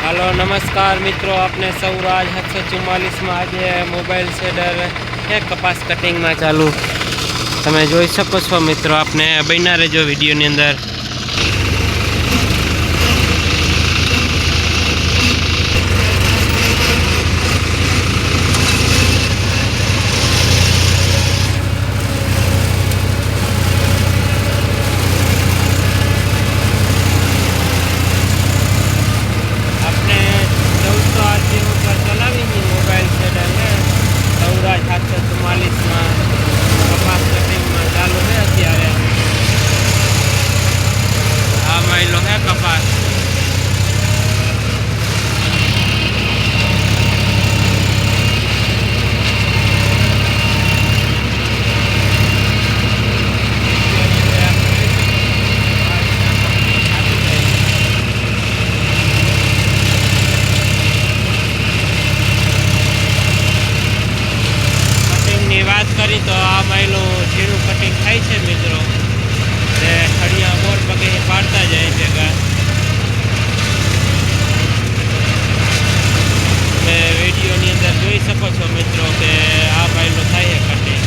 Hello नमस्कार मित्रों, आपने सौराज 744 में आज मोबाइल शेडर है कपास कटिंग में चालू तमे જોઈ શકો છો મિત્રો। आपने बना रहो वीडियो ની અંદર। सौराज 744 में कपास कटिंग में चालू है। अत्यारे आ माइलो है कपास। बात करी तो आ माइलो झीणु कटिंग थाय छे मित्रों। खड़िया बोर पगे पाड़ता जाए भेगा। वीडियो नी अंदर जोई सको छो मित्रों के आ माइलो थाय है कटिंग।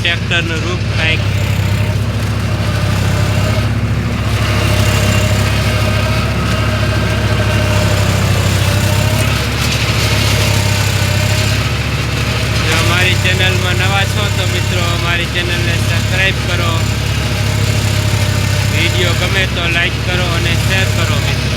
ट्रेक्टर नु रूप कांईक जो हमारी चैनल में नवा छो तो मित्रों हमारी चैनल ने सब्सक्राइब करो। वीडियो गमे तो लाइक करो और शेर करो मित्रों।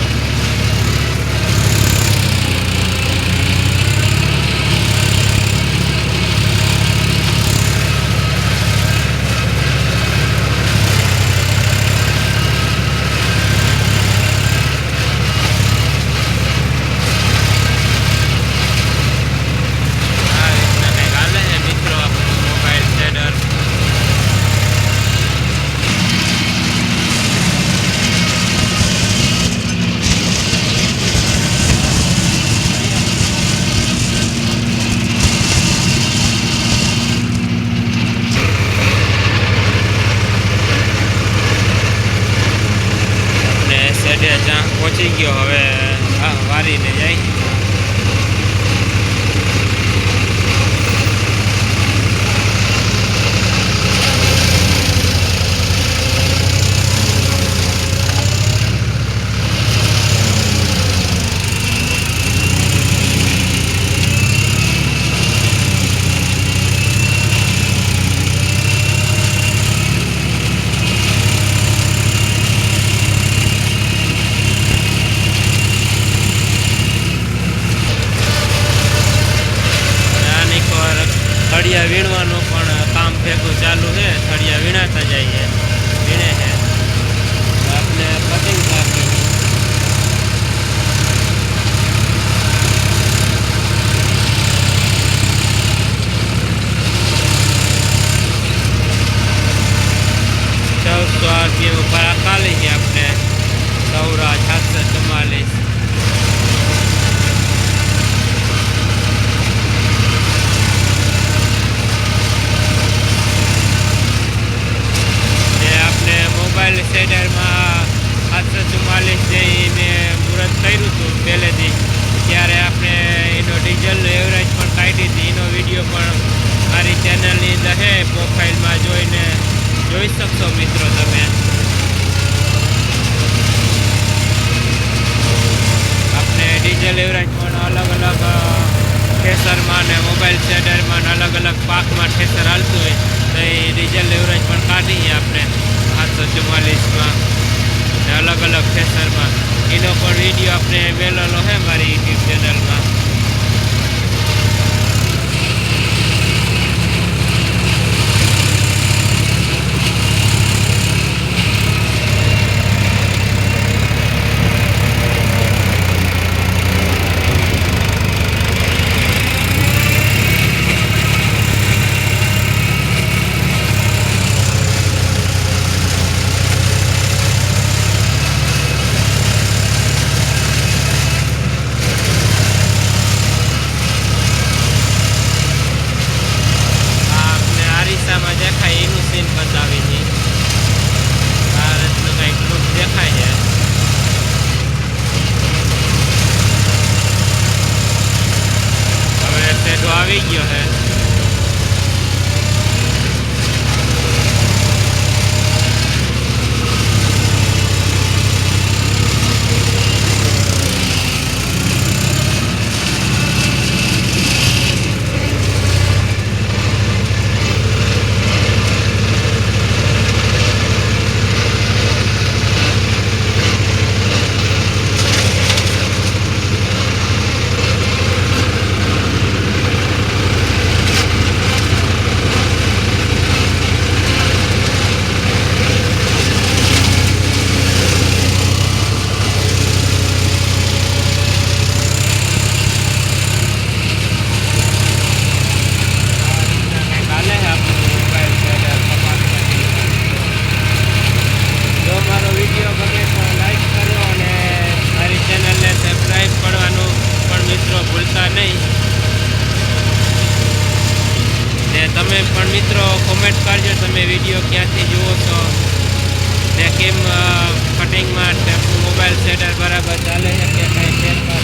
જ્યાં પહોંચી ગયો હવે વારીને જાય। थड़िया वीणवानो पण काम भेगू चालू है। थड़िया वीणाता जाइए वीणे है आपने कटिंग बाकी। RPM ऊपर आका लेंगे आपने सौराज 744। मोबाइल शेडर में 744 जे मैं मुहूर्त कर्યું હતું પહેલેથી ત્યારે આપણે એનો ડીઝલ એવરેજ પણ કાઢી હતી। એનો વિડીયો પણ મારી ચેનલની અંદર છે, પ્રોફાઇલમાં જોઈને જોઈ શકશો મિત્રો તમે। આપણે ડીઝલ એવરેજ પણ અલગ અલગ ઠેસરમાં ને મોબાઈલ શેડરમાં અલગ અલગ પાકમાં ઠેસર હાલતું હોય તો એ ડીઝલ એવરેજ પણ કાઢીએ આપણે 744 में अलग अलग फेसर में। इनो पर वीडियो अपने मेलेलो है मारी यूट्यूब चैनल में। શેડો આવી ગયો છે. તમે પણ મિત્રો કોમેન્ટ કરજો તમે વિડીયો ક્યાંથી જુઓ છો ને કેમ કટિંગમાં મોબાઈલ સેટર બરાબર ચાલે છે કે કાંઈ ફેરફાર